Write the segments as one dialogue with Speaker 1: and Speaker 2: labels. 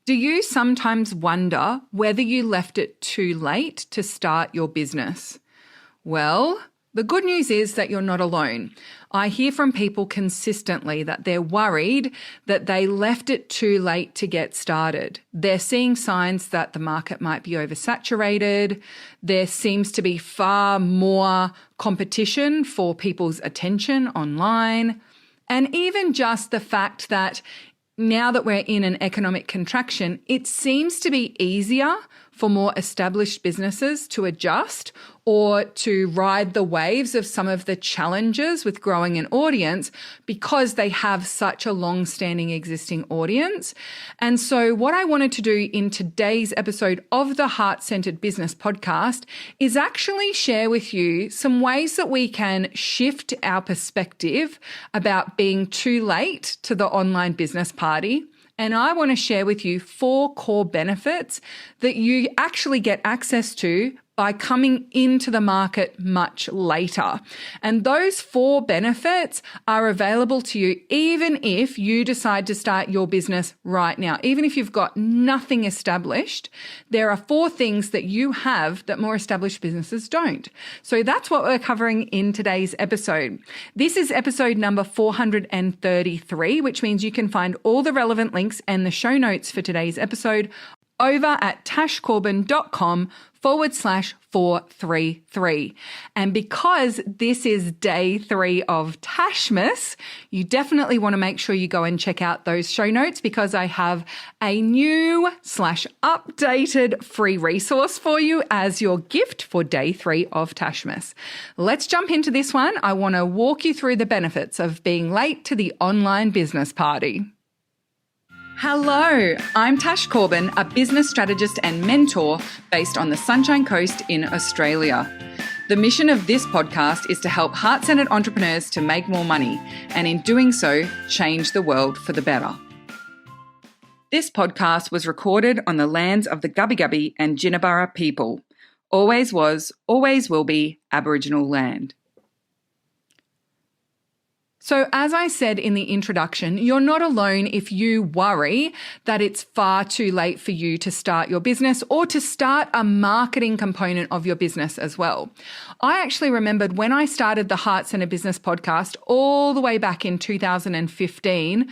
Speaker 1: Do you sometimes wonder whether you left it too late to start your business? Well, the good news is that you're not alone. I hear from people consistently that they're worried that they left it too late to get started. They're seeing signs that the market might be oversaturated. There seems to be far more competition for people's attention online. And even just the fact that now that we're in an economic contraction, it seems to be easier for more established businesses to adjust or to ride the waves of some of the challenges with growing an audience because they have such a long-standing existing audience. And so what I wanted to do in today's episode of the Heart-Centered Business Podcast is actually share with you some ways that we can shift our perspective about being too late to the online business party. And I want to share with you 4 core benefits that you actually get access to by coming into the market much later. And those 4 benefits are available to you even if you decide to start your business right now. Even if you've got nothing established, there are 4 things that you have that more established businesses don't. So that's what we're covering in today's episode. This is episode number 433, which means you can find all the relevant links and the show notes for today's episode over at tashcorbin.com/433. And because this is day 3 of Tashmas, you definitely want to make sure you go and check out those show notes because I have a new /updated free resource for you as your gift for day 3 of Tashmas. Let's jump into this one. I want to walk you through the benefits of being late to the online business party. Hello, I'm Tash Corbin, a business strategist and mentor based on the Sunshine Coast in Australia. The mission of this podcast is to help heart-centered entrepreneurs to make more money and in doing so, change the world for the better. This podcast was recorded on the lands of the Gubbi Gubbi and Jinnaburra people. Always was, always will be Aboriginal land. So as I said in the introduction, you're not alone if you worry that it's far too late for you to start your business or to start a marketing component of your business as well. I actually remembered when I started the Heart-Centered Business Podcast all the way back in 2015,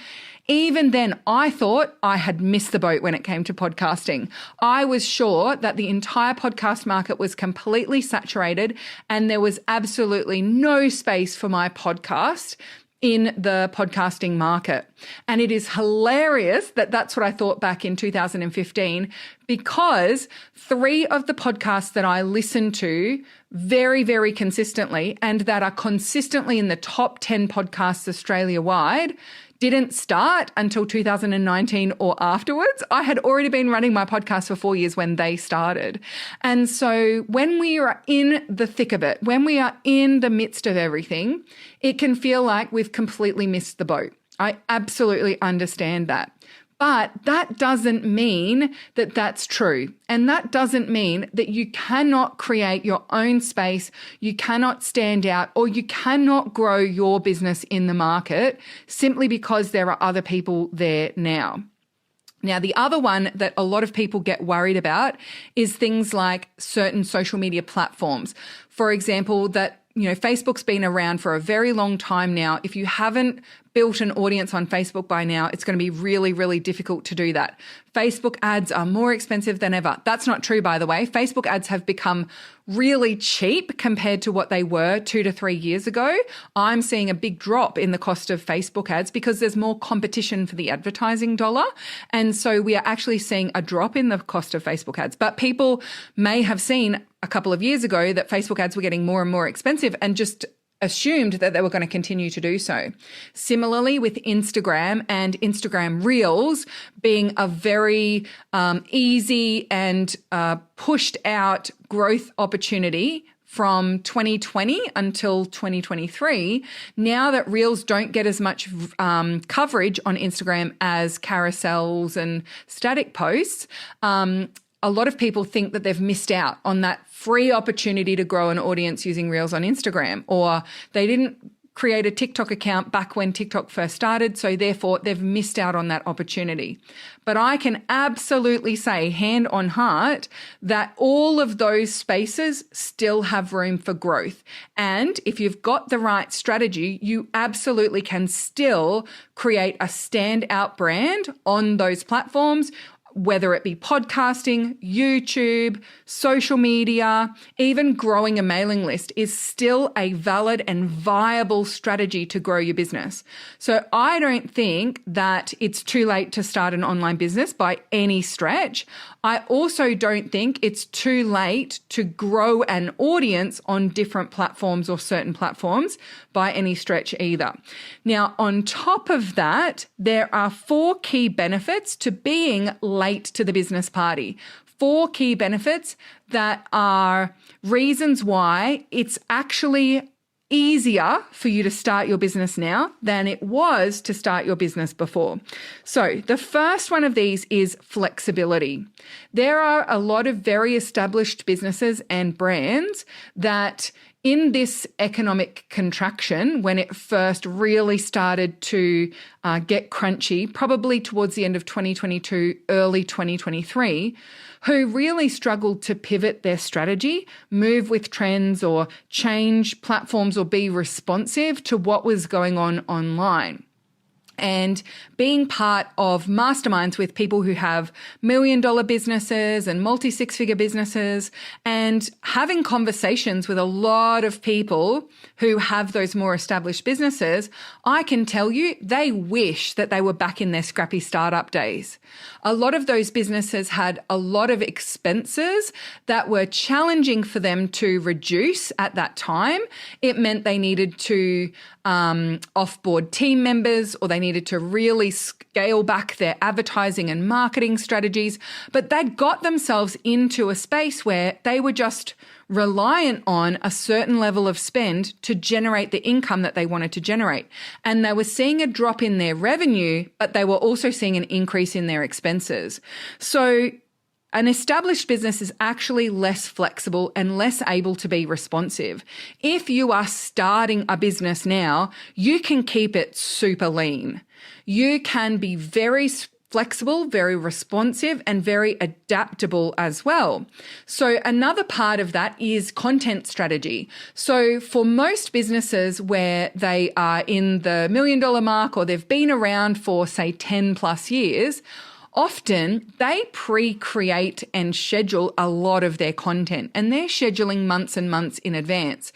Speaker 1: even then, I thought I had missed the boat when it came to podcasting. I was sure that the entire podcast market was completely saturated and there was absolutely no space for my podcast in the podcasting market. And it is hilarious that that's what I thought back in 2015 because 3 of the podcasts that I listen to very, very consistently and that are consistently in the top 10 podcasts Australia-wide didn't start until 2019 or afterwards. I had already been running my podcast for 4 years when they started. And so when we are in the thick of it, when we are in the midst of everything, it can feel like we've completely missed the boat. I absolutely understand that. But that doesn't mean that that's true. And that doesn't mean that you cannot create your own space, you cannot stand out, or you cannot grow your business in the market simply because there are other people there now. Now, the other one that a lot of people get worried about is things like certain social media platforms. For example, Facebook's been around for a very long time now. If you haven't built an audience on Facebook by now, it's going to be really, really difficult to do that. Facebook ads are more expensive than ever. That's not true, by the way. Facebook ads have become really cheap compared to what they were 2 to 3 years ago. I'm seeing a big drop in the cost of Facebook ads because there's more competition for the advertising dollar. And so we are actually seeing a drop in the cost of Facebook ads. But people may have seen a couple of years ago that Facebook ads were getting more and more expensive and just assumed that they were going to continue to do so. Similarly with Instagram and Instagram Reels being a very easy and pushed out growth opportunity from 2020 until 2023, now that Reels don't get as much coverage on Instagram as carousels and static posts, a lot of people think that they've missed out on that free opportunity to grow an audience using Reels on Instagram, or they didn't create a TikTok account back when TikTok first started, so therefore they've missed out on that opportunity. But I can absolutely say, hand on heart, that all of those spaces still have room for growth. And if you've got the right strategy, you absolutely can still create a standout brand on those platforms, whether it be podcasting, YouTube, social media, even growing a mailing list is still a valid and viable strategy to grow your business. So I don't think that it's too late to start an online business by any stretch. I also don't think it's too late to grow an audience on different platforms or certain platforms by any stretch either. Now, on top of that, there are 4 key benefits to being late to the business party. 4 key benefits that are reasons why it's actually easier for you to start your business now than it was to start your business before. So the first one of these is flexibility. There are a lot of very established businesses and brands that in this economic contraction, when it first really started to get crunchy, probably towards the end of 2022, early 2023, who really struggled to pivot their strategy, move with trends or change platforms or be responsive to what was going on online. And being part of masterminds with people who have $1 million businesses and multi-6-figure businesses, and having conversations with a lot of people who have those more established businesses, I can tell you they wish that they were back in their scrappy startup days. A lot of those businesses had a lot of expenses that were challenging for them to reduce at that time. It meant they needed to offboard team members, or they needed to really scale back their advertising and marketing strategies. But they'd got themselves into a space where they were just reliant on a certain level of spend to generate the income that they wanted to generate. And they were seeing a drop in their revenue, but they were also seeing an increase in their expenses. So an established business is actually less flexible and less able to be responsive. If you are starting a business now, you can keep it super lean. You can be very flexible, very responsive, and very adaptable as well. So another part of that is content strategy. So for most businesses where they are in the $1 million mark, or they've been around for, say, 10 plus years, often they pre-create and schedule a lot of their content, and they're scheduling months and months in advance.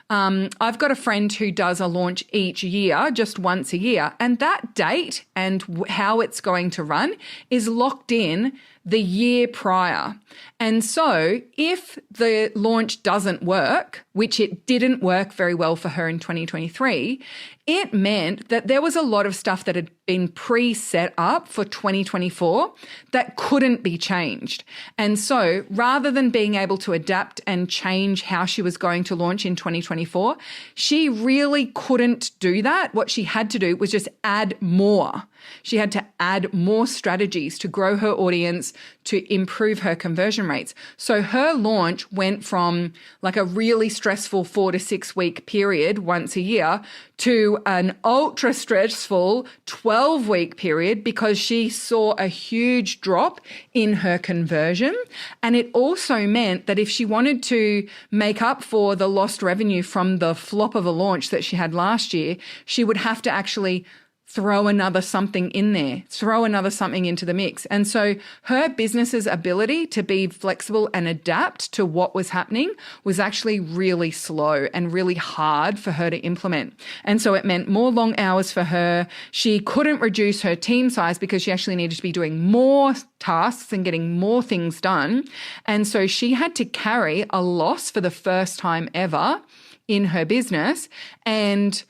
Speaker 1: I've got a friend who does a launch each year, just once a year, and that date and how it's going to run is locked in the year prior. And so if the launch doesn't work, which it didn't work very well for her in 2023, it meant that there was a lot of stuff that had been pre-set up for 2024 that couldn't be changed. And so rather than being able to adapt and change how she was going to launch in 2024, she really couldn't do that. What she had to do was just add more. She had to add more strategies to grow her audience, to improve her conversion rates. So her launch went from like a really stressful 4 to 6 week period once a year to an ultra stressful 12-week period, because she saw a huge drop in her conversion. And it also meant that if she wanted to make up for the lost revenue from the flop of a launch that she had last year, she would have to actually throw another something in there, throw another something into the mix. And so her business's ability to be flexible and adapt to what was happening was actually really slow and really hard for her to implement. And so it meant more long hours for her. She couldn't reduce her team size because she actually needed to be doing more tasks and getting more things done. And so she had to carry a loss for the first time ever in her business and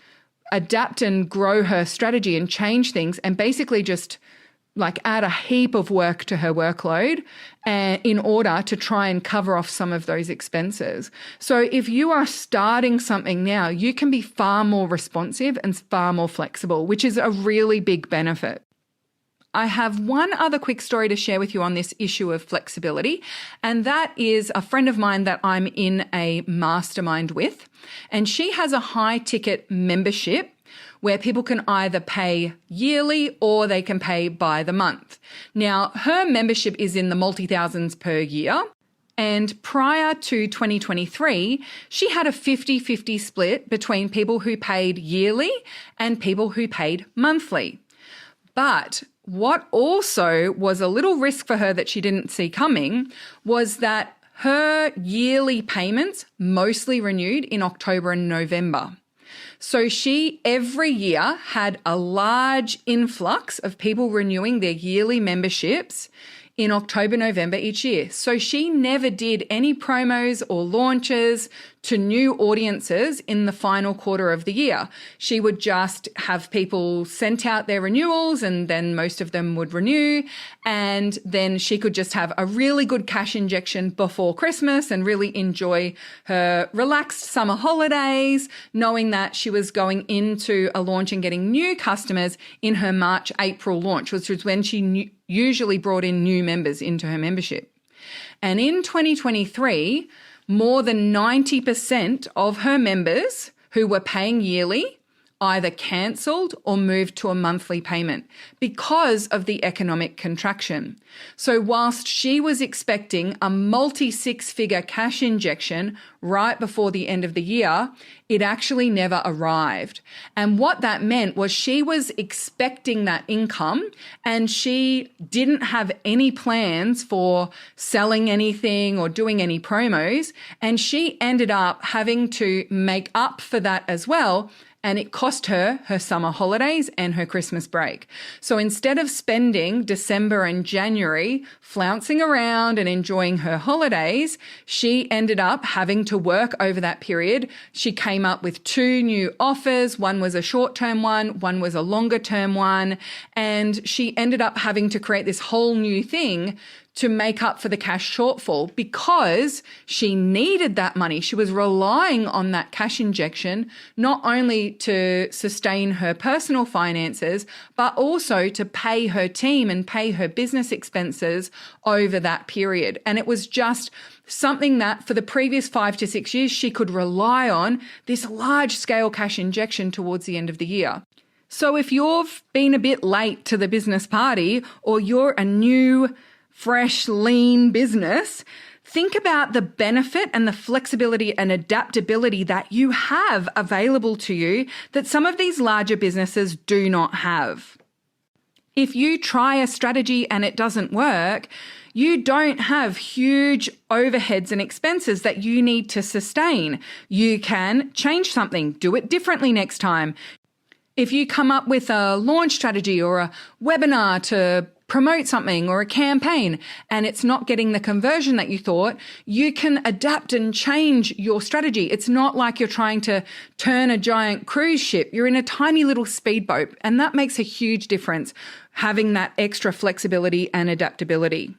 Speaker 1: adapt and grow her strategy and change things, and basically just like add a heap of work to her workload in order to try and cover off some of those expenses. So if you are starting something now, you can be far more responsive and far more flexible, which is a really big benefit. I have one other quick story to share with you on this issue of flexibility, and that is a friend of mine that I'm in a mastermind with, and she has a high ticket membership where people can either pay yearly or they can pay by the month. Now, her membership is in the multi-thousands per year. And prior to 2023, she had a 50-50 split between people who paid yearly and people who paid monthly. But what also was a little risk for her that she didn't see coming was that her yearly payments mostly renewed in October and November. So she every year had a large influx of people renewing their yearly memberships in October, November each year. So she never did any promos or launches to new audiences in the final quarter of the year. She would just have people sent out their renewals and then most of them would renew. And then she could just have a really good cash injection before Christmas and really enjoy her relaxed summer holidays, knowing that she was going into a launch and getting new customers in her March, April launch, which was when she usually brought in new members into her membership. And in 2023, more than 90% of her members who were paying yearly either cancelled or moved to a monthly payment because of the economic contraction. So whilst she was expecting a multi-six-figure cash injection right before the end of the year, it actually never arrived. And what that meant was she was expecting that income and she didn't have any plans for selling anything or doing any promos. And she ended up having to make up for that as well. And it cost her her summer holidays and her Christmas break. So instead of spending December and January flouncing around and enjoying her holidays, she ended up having to work over that period. She came up with 2 new offers. One was a short-term one was a longer-term one. And she ended up having to create this whole new thing to make up for the cash shortfall because she needed that money. She was relying on that cash injection, not only to sustain her personal finances, but also to pay her team and pay her business expenses over that period. And it was just something that for the previous 5 to 6 years, she could rely on this large scale cash injection towards the end of the year. So if you've been a bit late to the business party or you're a new fresh, lean business, think about the benefit and the flexibility and adaptability that you have available to you that some of these larger businesses do not have. If you try a strategy and it doesn't work, you don't have huge overheads and expenses that you need to sustain. You can change something, do it differently next time. If you come up with a launch strategy or a webinar to promote something or a campaign and it's not getting the conversion that you thought, you can adapt and change your strategy. It's not like you're trying to turn a giant cruise ship. You're in a tiny little speedboat, and that makes a huge difference, having that extra flexibility and adaptability.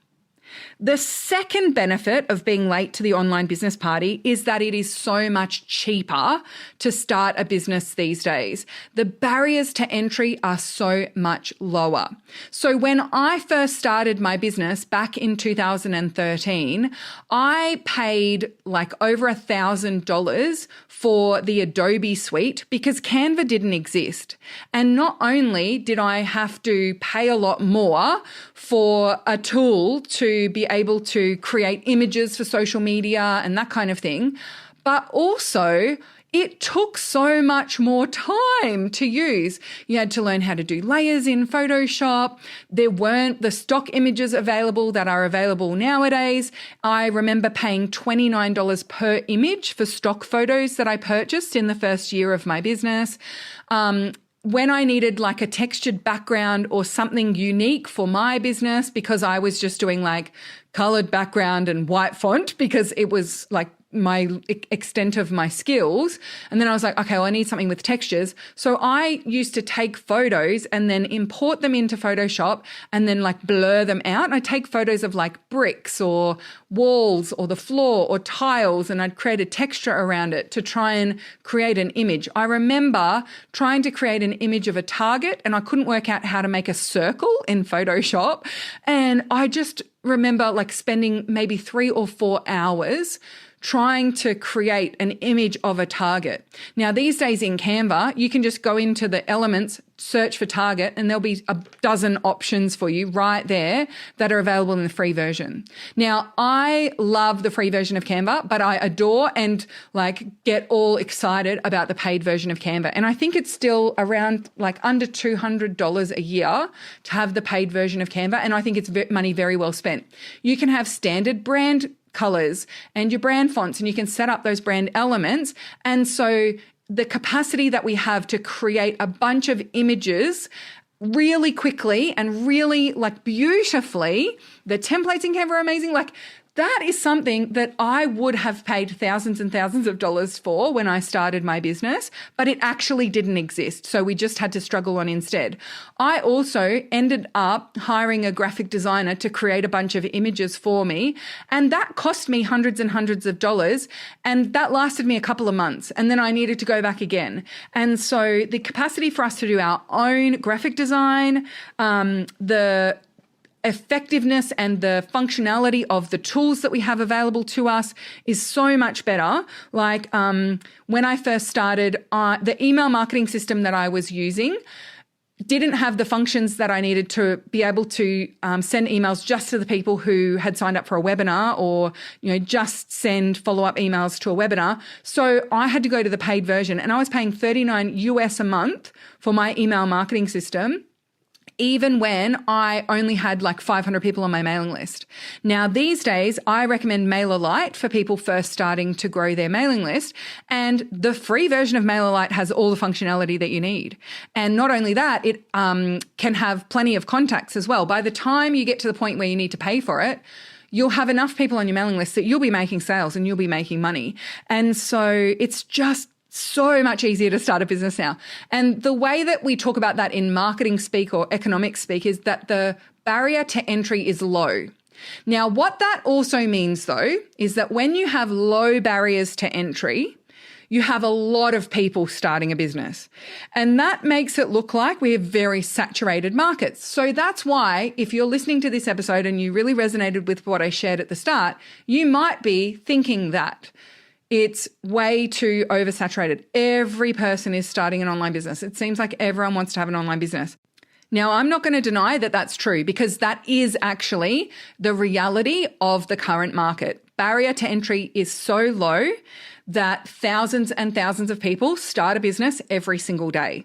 Speaker 1: The second benefit of being late to the online business party is that it is so much cheaper to start a business these days. The barriers to entry are so much lower. So when I first started my business back in 2013, I paid like over $1,000 for the Adobe suite because Canva didn't exist. And not only did I have to pay a lot more for a tool to be able to create images for social media and that kind of thing, but also it took so much more time to use. You had to learn how to do layers in Photoshop. There weren't the stock images available that are available nowadays. I remember paying $29 per image for stock photos that I purchased in the first year of my business. When I needed like a textured background or something unique for my business, because I was just doing like colored background and white font because it was like my extent of my skills. And then I was like, okay, well, I need something with textures. So I used to take photos and then import them into Photoshop and then like blur them out. And I'd take photos of like bricks or walls or the floor or tiles, and I'd create a texture around it to try and create an image. I remember trying to create an image of a target and I couldn't work out how to make a circle in Photoshop. And I just remember like spending maybe 3 or 4 hours trying to create an image of a target. Now, these days in Canva, you can just go into the elements, search for target, and there'll be a dozen options for you right there that are available in the free version. Now, I love the free version of Canva, but I adore and like get all excited about the paid version of Canva. And I think it's still around like under $200 a year to have the paid version of Canva. And I think it's money very well spent. You can have standard brand colors and your brand fonts, and you can set up those brand elements. And so the capacity that we have to create a bunch of images really quickly and really like beautifully, the templates in Canva are amazing. Like that is something that I would have paid thousands and thousands of dollars for when I started my business, but it actually didn't exist. So we just had to struggle on instead. I also ended up hiring a graphic designer to create a bunch of images for me. And that cost me hundreds and hundreds of dollars. And that lasted me a couple of months. And then I needed to go back again. And so the capacity for us to do our own graphic design, the effectiveness and the functionality of the tools that we have available to us is so much better. Like when I first started, the email marketing system that I was using didn't have the functions that I needed to be able to send emails just to the people who had signed up for a webinar, or just send follow-up emails to a webinar. So I had to go to the paid version, and I was paying $39 US a month for my email marketing system, even when I only had like 500 people on my mailing list. Now, these days, I recommend MailerLite for people first starting to grow their mailing list. And the free version of MailerLite has all the functionality that you need. And not only that, it can have plenty of contacts as well. By the time you get to the point where you need to pay for it, you'll have enough people on your mailing list that you'll be making sales and you'll be making money. And so it's just so much easier to start a business now. And the way that we talk about that in marketing speak or economics speak is that the barrier to entry is low. Now, what that also means, though, is that when you have low barriers to entry, you have a lot of people starting a business. And that makes it look like we have very saturated markets. So that's why if you're listening to this episode and you really resonated with what I shared at the start, you might be thinking that it's way too oversaturated. Every person is starting an online business. It seems like everyone wants to have an online business. Now, I'm not going to deny that that's true, because that is actually the reality of the current market. Barrier to entry is so low that thousands and thousands of people start a business every single day.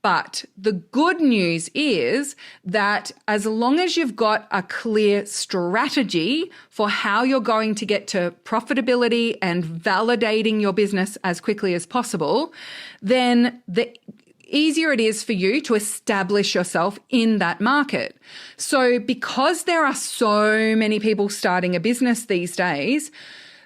Speaker 1: But the good news is that as long as you've got a clear strategy for how you're going to get to profitability and validating your business as quickly as possible, then the easier it is for you to establish yourself in that market. So because there are so many people starting a business these days,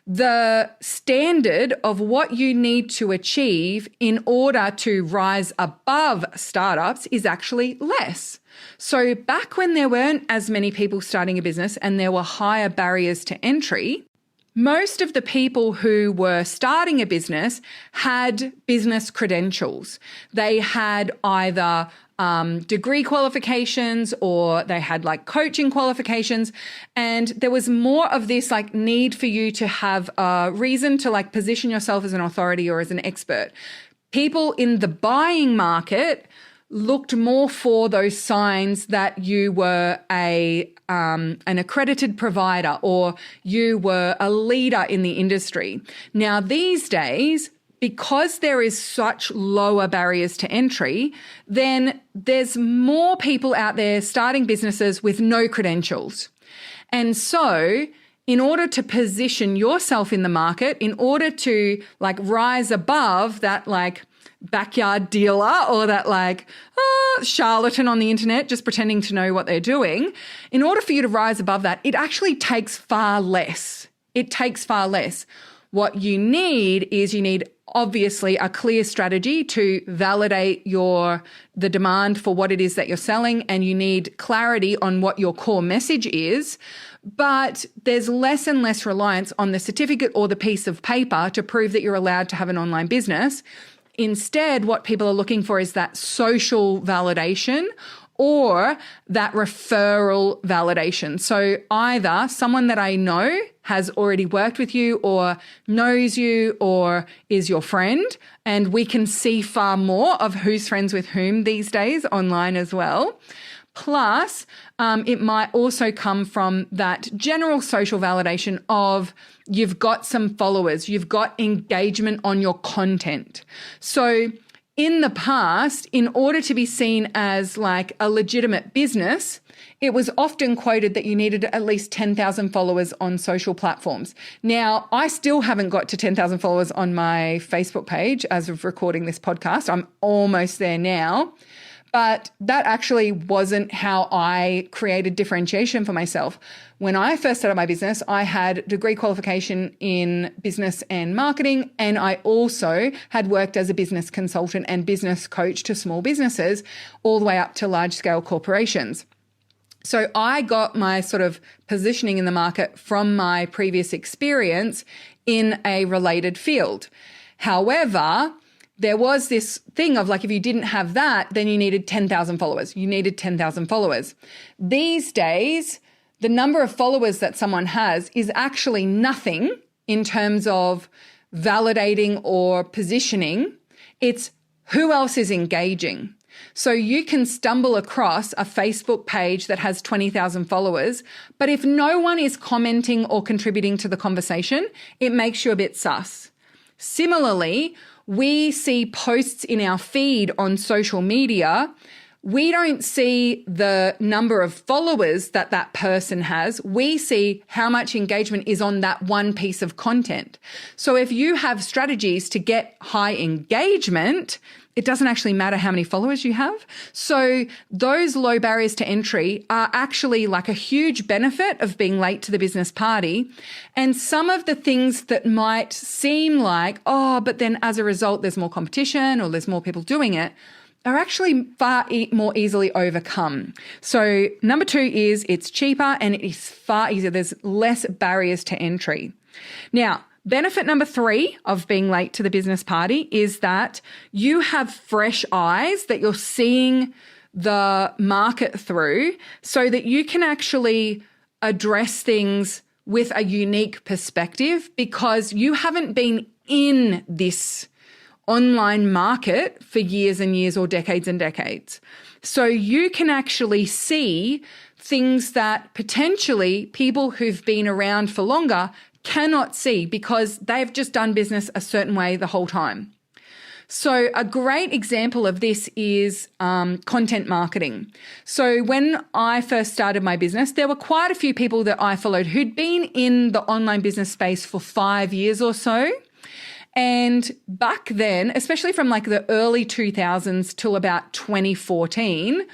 Speaker 1: the standard of what you need to achieve in order to rise above startups is actually less. So back when there weren't as many people starting a business and there were higher barriers to entry, most of the people who were starting a business had business credentials. They had either degree qualifications, or they had like coaching qualifications. And there was more of this like need for you to have a reason to like position yourself as an authority or as an expert. People in the buying market looked more for those signs that you were an accredited provider or you were a leader in the industry. Now, these days, because there is such lower barriers to entry, then there's more people out there starting businesses with no credentials. And so in order to position yourself in the market, in order to like rise above that like backyard dealer or that like charlatan on the internet just pretending to know what they're doing, in order for you to rise above that, it actually takes far less. It takes far less. What you need is obviously a clear strategy to validate the demand for what it is that you're selling, and you need clarity on what your core message is. But there's less and less reliance on the certificate or the piece of paper to prove that you're allowed to have an online business. Instead, what people are looking for is that social validation or that referral validation. So either someone that I know has already worked with you or knows you or is your friend, and we can see far more of who's friends with whom these days online as well. Plus, it might also come from that general social validation of you've got some followers, you've got engagement on your content. So in the past, in order to be seen as like a legitimate business, it was often quoted that you needed at least 10,000 followers on social platforms. Now, I still haven't got to 10,000 followers on my Facebook page as of recording this podcast. I'm almost there now. But that actually wasn't how I created differentiation for myself. When I first started my business, I had a degree qualification in business and marketing, and I also had worked as a business consultant and business coach to small businesses all the way up to large-scale corporations. So I got my sort of positioning in the market from my previous experience in a related field. However, there was this thing of like, if you didn't have that, then you needed 10,000 followers. You needed 10,000 followers. These days, the number of followers that someone has is actually nothing in terms of validating or positioning. It's who else is engaging. So you can stumble across a Facebook page that has 20,000 followers, but if no one is commenting or contributing to the conversation, it makes you a bit sus. Similarly, we see posts in our feed on social media. We don't see the number of followers that person has. We see how much engagement is on that one piece of content. So if you have strategies to get high engagement, it doesn't actually matter how many followers you have. So those low barriers to entry are actually like a huge benefit of being late to the business party. And some of the things that might seem like, but then as a result, there's more competition or there's more people doing it, are actually far more easily overcome. So number 2 is it's cheaper and it is far easier. There's less barriers to entry. Now, benefit number 3 of being late to the business party is that you have fresh eyes that you're seeing the market through so that you can actually address things with a unique perspective because you haven't been in this online market for years and years or decades and decades. So you can actually see things that potentially people who've been around for longer cannot see because they've just done business a certain way the whole time. So a great example of this is content marketing. So when I first started my business, there were quite a few people that I followed who'd been in the online business space for 5 years or so. And back then, especially from like the early 2000s till about 2014,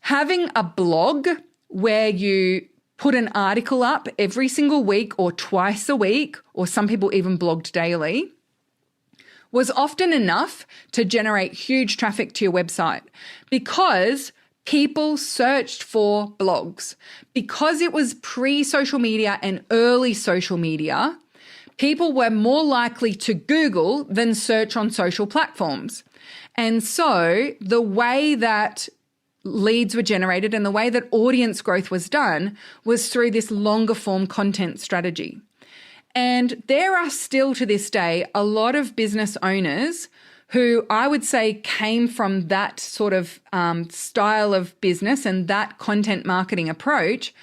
Speaker 1: having a blog where you put an article up every single week or twice a week, or some people even blogged daily, was often enough to generate huge traffic to your website because people searched for blogs. Because it was pre-social media and early social media, people were more likely to Google than search on social platforms. And so the way that leads were generated and the way that audience growth was done was through this longer form content strategy. And there are still to this day a lot of business owners who I would say came from that sort of style of business and that content marketing approach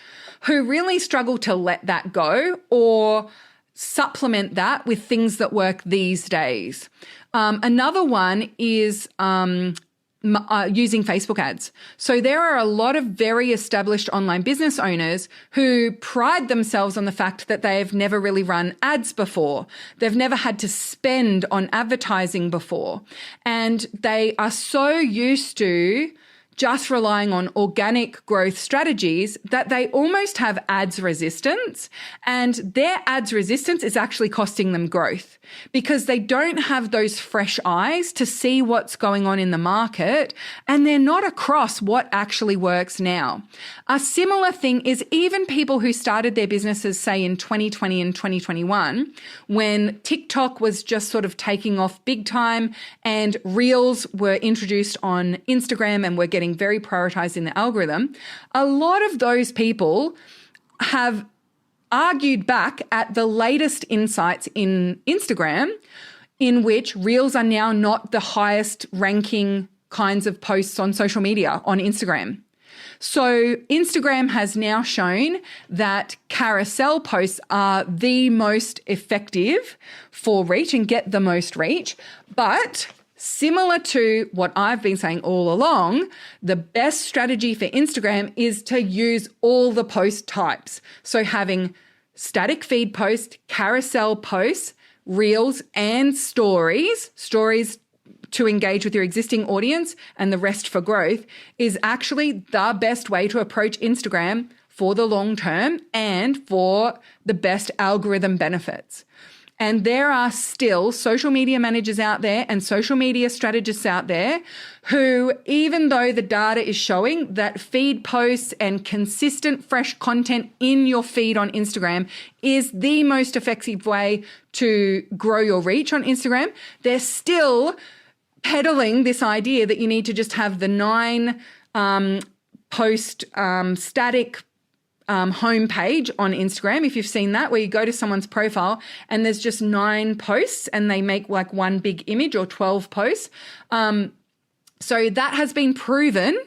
Speaker 1: who really struggle to let that go or supplement that with things that work these days. Another one is using Facebook ads. So there are a lot of very established online business owners who pride themselves on the fact that they've never really run ads before. They've never had to spend on advertising before. And they are so used to just relying on organic growth strategies that they almost have ads resistance, and their ads resistance is actually costing them growth because they don't have those fresh eyes to see what's going on in the market, and they're not across what actually works now. A similar thing is even people who started their businesses, say in 2020 and 2021, when TikTok was just sort of taking off big time and Reels were introduced on Instagram and were getting very prioritized in the algorithm. A lot of those people have argued back at the latest insights in Instagram, in which Reels are now not the highest ranking kinds of posts on social media on Instagram. So Instagram has now shown that carousel posts are the most effective for reach and get the most reach. But similar to what I've been saying all along, the best strategy for Instagram is to use all the post types. So having static feed posts, carousel posts, reels, and stories to engage with your existing audience and the rest for growth is actually the best way to approach Instagram for the long term and for the best algorithm benefits. And there are still social media managers out there and social media strategists out there who, even though the data is showing that feed posts and consistent fresh content in your feed on Instagram is the most effective way to grow your reach on Instagram, they're still peddling this idea that you need to just have the 9 post static homepage on Instagram. If you've seen that, where you go to someone's profile and there's just 9 posts and they make like one big image, or 12 posts. So that has been proven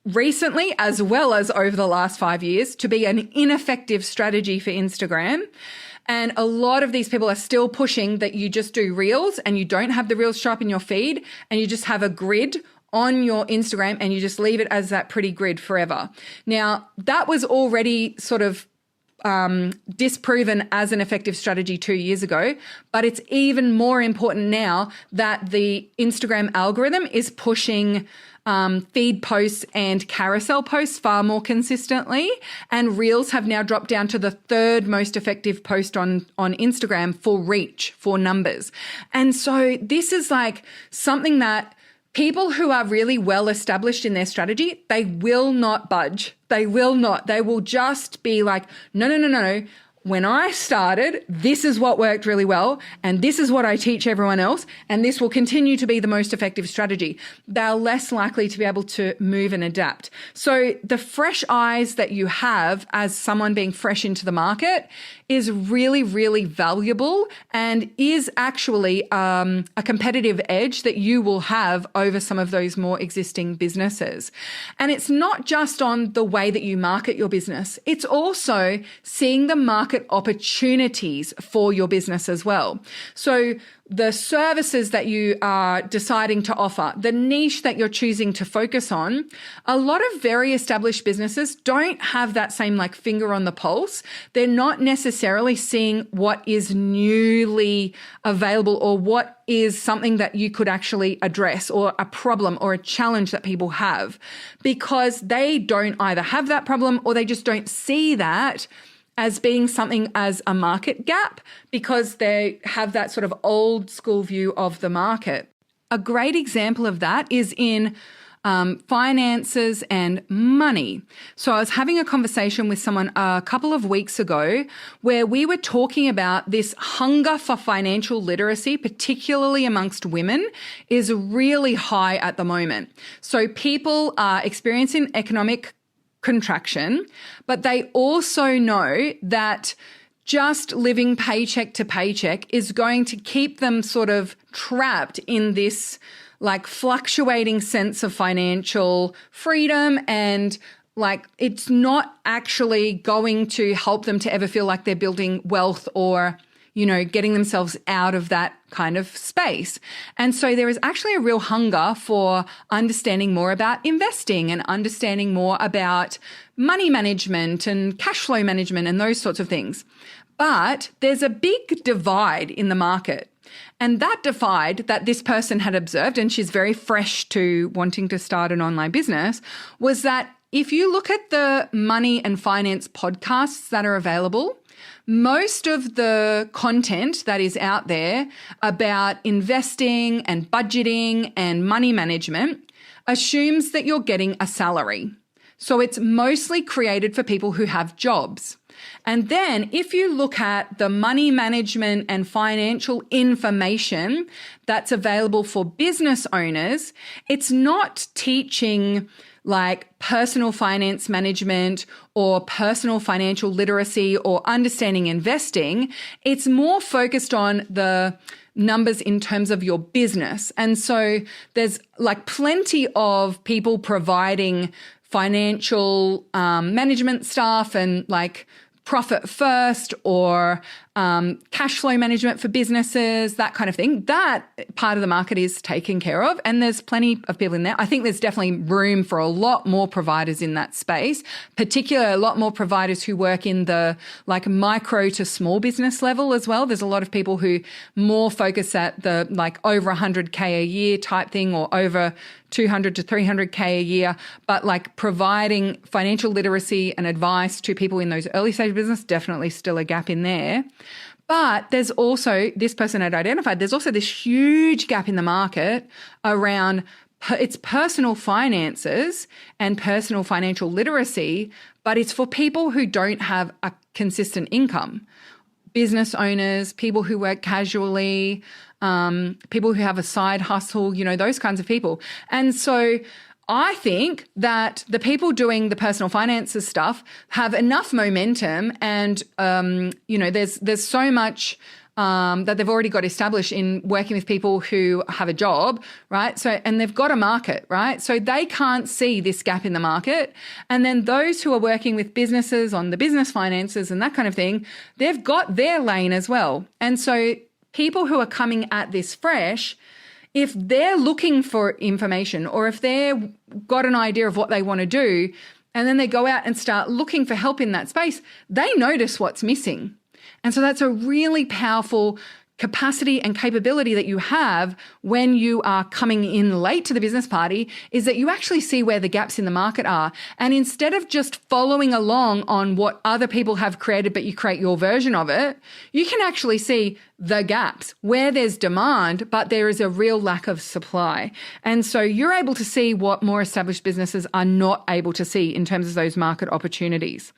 Speaker 1: recently, as well as over the last 5 years, to be an ineffective strategy for Instagram. And a lot of these people are still pushing that you just do reels and you don't have the reels show up in your feed and you just have a grid on your Instagram and you just leave it as that pretty grid forever. Now, that was already sort of disproven as an effective strategy 2 years ago, but it's even more important now that the Instagram algorithm is pushing feed posts and carousel posts far more consistently, and reels have now dropped down to the 3rd most effective post on Instagram for reach, for numbers. And so this is like something that people who are really well established in their strategy, they will not budge. They will not. They will just be like, no. When I started, this is what worked really well, and this is what I teach everyone else, and this will continue to be the most effective strategy. They're less likely to be able to move and adapt. So the fresh eyes that you have as someone being fresh into the market is really, really valuable and is actually a competitive edge that you will have over some of those more existing businesses. And it's not just on the way that you market your business. It's also seeing the market opportunities for your business as well. So the services that you are deciding to offer, the niche that you're choosing to focus on, a lot of very established businesses don't have that same like finger on the pulse. They're not necessarily seeing what is newly available or what is something that you could actually address, or a problem or a challenge that people have, because they don't either have that problem or they just don't see that as being something as a market gap, because they have that sort of old school view of the market. A great example of that is in finances and money. So I was having a conversation with someone a couple of weeks ago where we were talking about this hunger for financial literacy, particularly amongst women, is really high at the moment. So people are experiencing economic contraction, but they also know that just living paycheck to paycheck is going to keep them sort of trapped in this like fluctuating sense of financial freedom, and like it's not actually going to help them to ever feel like they're building wealth or, you know, getting themselves out of that kind of space. And so there is actually a real hunger for understanding more about investing and understanding more about money management and cash flow management and those sorts of things. But there's a big divide in the market. And that defied that this person had observed, and she's very fresh to wanting to start an online business, was that if you look at the money and finance podcasts that are available, most of the content that is out there about investing and budgeting and money management assumes that you're getting a salary. So it's mostly created for people who have jobs. And then if you look at the money management and financial information that's available for business owners, it's not teaching like personal finance management or personal financial literacy or understanding investing. It's more focused on the numbers in terms of your business. And so there's like plenty of people providing financial management stuff and like profit first or cash flow management for businesses, that kind of thing. That part of the market is taken care of, and there's plenty of people in there. I think there's definitely room for a lot more providers in that space, particularly a lot more providers who work in the like micro to small business level as well. There's a lot of people who more focus at the like over 100K a year type thing or over 200 to 300K a year, but like providing financial literacy and advice to people in those early stage business, definitely still a gap in there. But there's also, this person had identified, there's also this huge gap in the market around it's personal finances and personal financial literacy, but it's for people who don't have a consistent income. Business owners, people who work casually, people who have a side hustle, you know, those kinds of people. And so I think that the people doing the personal finances stuff have enough momentum and, you know, there's so much that they've already got established in working with people who have a job, right? So, and they've got a market, right? So they can't see this gap in the market. And then those who are working with businesses on the business finances and that kind of thing, they've got their lane as well. And so people who are coming at this fresh, if they're looking for information or if they've got an idea of what they want to do, and then they go out and start looking for help in that space, they notice what's missing. And so that's a really powerful capacity and capability that you have when you are coming in late to the business party, is that you actually see where the gaps in the market are. And instead of just following along on what other people have created, but you create your version of it, you can actually see the gaps where there's demand, but there is a real lack of supply. And so you're able to see what more established businesses are not able to see in terms of those market opportunities.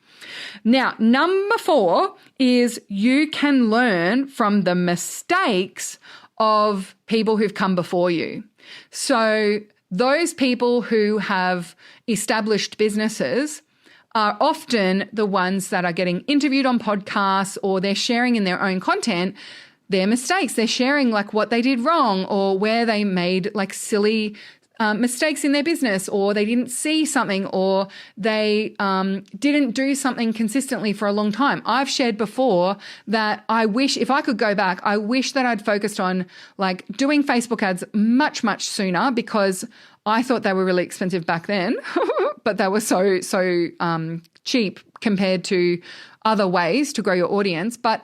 Speaker 1: Now, number 4 is you can learn from the mistakes of people who've come before you. So those people who have established businesses are often the ones that are getting interviewed on podcasts or they're sharing in their own content their mistakes. They're sharing like what they did wrong or where they made like silly mistakes in their business, or they didn't see something, or they didn't do something consistently for a long time. I've shared before that I wish, if I could go back, I wish that I'd focused on like doing Facebook ads much, much sooner, because I thought they were really expensive back then, but they were so cheap compared to other ways to grow your audience. But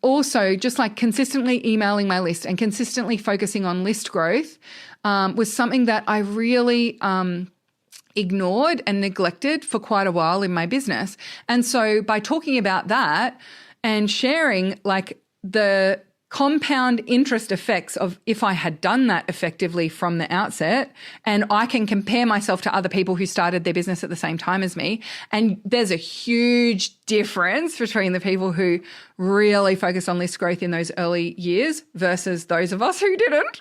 Speaker 1: also just like consistently emailing my list and consistently focusing on list growth was something that I really ignored and neglected for quite a while in my business. And so by talking about that and sharing like the compound interest effects of if I had done that effectively from the outset, and I can compare myself to other people who started their business at the same time as me. And there's a huge difference between the people who really focused on list growth in those early years versus those of us who didn't.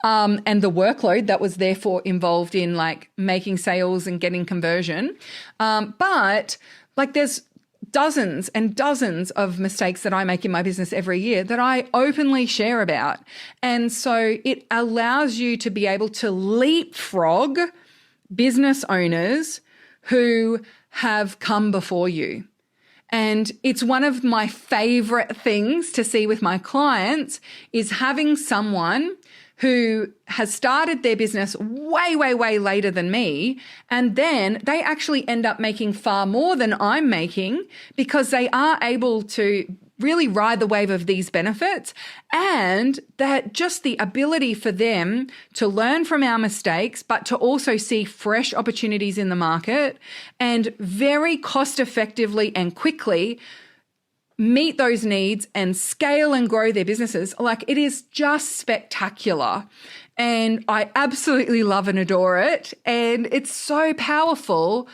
Speaker 1: And the workload that was therefore involved in like making sales and getting conversion. But like there's dozens and dozens of mistakes that I make in my business every year that I openly share about. And so it allows you to be able to leapfrog business owners who have come before you. And it's one of my favorite things to see with my clients is having someone who has started their business way, way, way later than me. And then they actually end up making far more than I'm making because they are able to really ride the wave of these benefits, and that just the ability for them to learn from our mistakes, but to also see fresh opportunities in the market and very cost effectively and quickly meet those needs and scale and grow their businesses. Like, it is just spectacular. And I absolutely love and adore it. And it's so powerful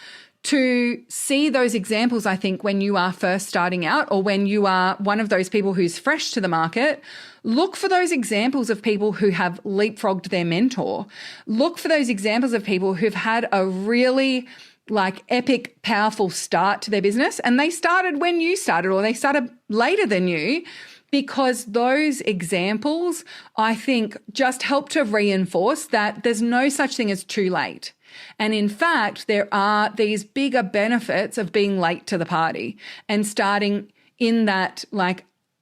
Speaker 1: to see those examples, I think, when you are first starting out or when you are one of those people who's fresh to the market. Look for those examples of people who have leapfrogged their mentor. Look for those examples of people who've had a really epic, powerful start to their business, and they started when you started or they started later than you, because those examples, I think, just help to reinforce that there's no such thing as too late. And in fact, there are these bigger benefits of being late to the party and starting in that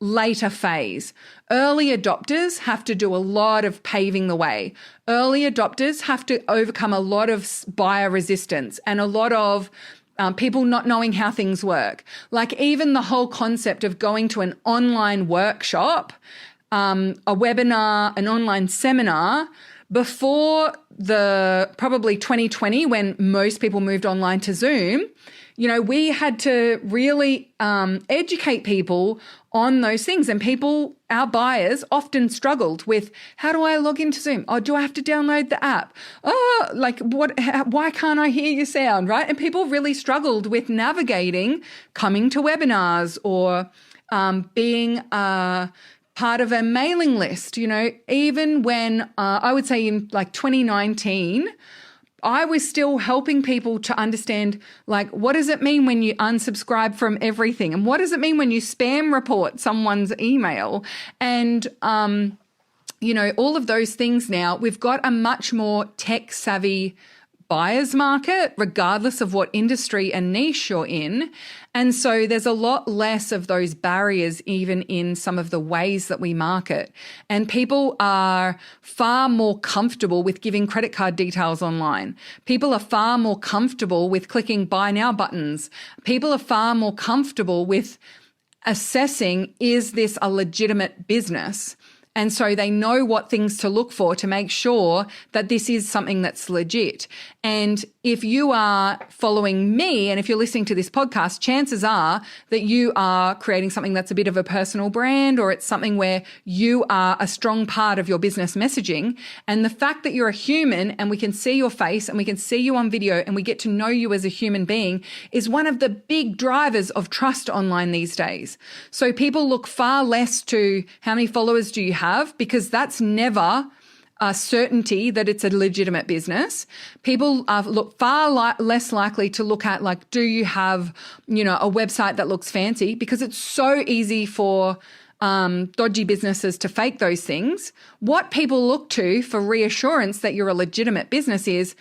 Speaker 1: later phase. Early adopters have to do a lot of paving the way. Early adopters have to overcome a lot of buyer resistance and a lot of people not knowing how things work. Like, even the whole concept of going to an online workshop, a webinar, an online seminar, before probably 2020, when most people moved online to Zoom, we had to really educate people on those things. And people, our buyers, often struggled with, how do I log into Zoom? Oh, do I have to download the app? Oh, why can't I hear your sound, right? And people really struggled with navigating coming to webinars or being part of a mailing list. Even when I would say in 2019, I was still helping people to understand, what does it mean when you unsubscribe from everything? And what does it mean when you spam report someone's email? And, all of those things now, we've got a much more tech-savvy buyer's market, regardless of what industry and niche you're in. And so there's a lot less of those barriers even in some of the ways that we market. And people are far more comfortable with giving credit card details online. People are far more comfortable with clicking buy now buttons. People are far more comfortable with assessing, is this a legitimate business? And so they know what things to look for to make sure that this is something that's legit. And if you are following me and if you're listening to this podcast, chances are that you are creating something that's a bit of a personal brand, or it's something where you are a strong part of your business messaging. And the fact that you're a human and we can see your face and we can see you on video and we get to know you as a human being is one of the big drivers of trust online these days. So people look far less to how many followers do you have, because that's never a certainty that it's a legitimate business. People look far less likely to look at do you have, a website that looks fancy, because it's so easy for dodgy businesses to fake those things. What people look to for reassurance that you're a legitimate business is,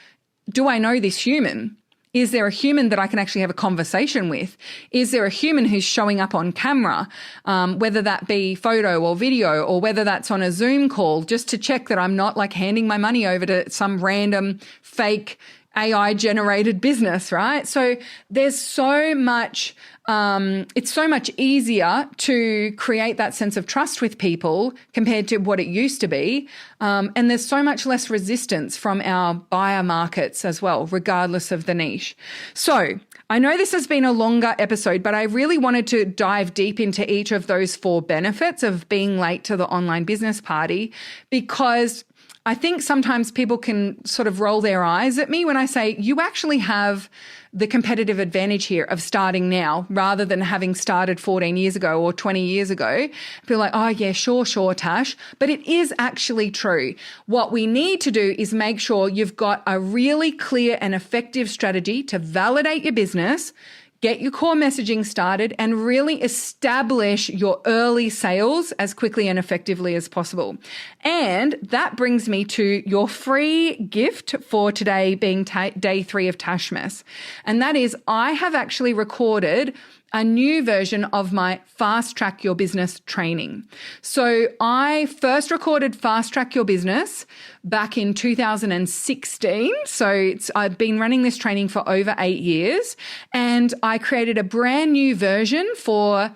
Speaker 1: do I know this human? Is there a human that I can actually have a conversation with? Is there a human who's showing up on camera, whether that be photo or video, or whether that's on a Zoom call, just to check that I'm not handing my money over to some random fake AI generated business, right? So there's so much, it's so much easier to create that sense of trust with people compared to what it used to be. And there's so much less resistance from our buyer markets as well, regardless of the niche. So I know this has been a longer episode, but I really wanted to dive deep into each of those 4 benefits of being late to the online business party, because I think sometimes people can sort of roll their eyes at me when I say you actually have the competitive advantage here of starting now rather than having started 14 years ago or 20 years ago. People are like, oh yeah, sure, Tash. But it is actually true. What we need to do is make sure you've got a really clear and effective strategy to validate your business, get your core messaging started, and really establish your early sales as quickly and effectively as possible. And that brings me to your free gift for today, being day 3 of Tashmas. And that is, I have actually recorded a new version of my Fast Track Your Business training. So I first recorded Fast Track Your Business back in 2016. So I've been running this training for over 8 years, and I created a brand new version for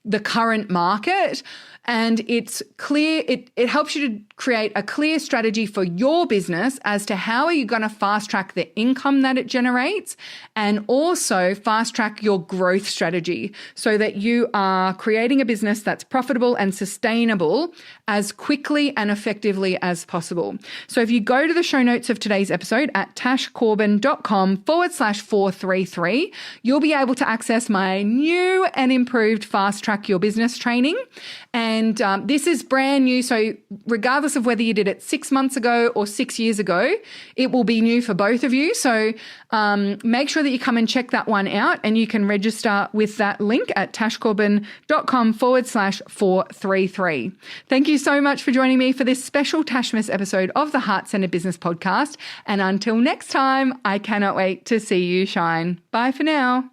Speaker 1: the current market. And it's clear, it helps you to create a clear strategy for your business as to how are you going to fast track the income that it generates, and also fast track your growth strategy so that you are creating a business that's profitable and sustainable as quickly and effectively as possible. So if you go to the show notes of today's episode at tashcorbin.com/433, you'll be able to access my new and improved Fast Track Your Business training. And this is brand new. So regardless of whether you did it 6 months ago or 6 years ago, it will be new for both of you. So make sure that you come and check that one out, and you can register with that link at tashcorbin.com/433. Thank you so much for joining me for this special Tashmas episode of the Heart Centered Business Podcast. And until next time, I cannot wait to see you shine. Bye for now.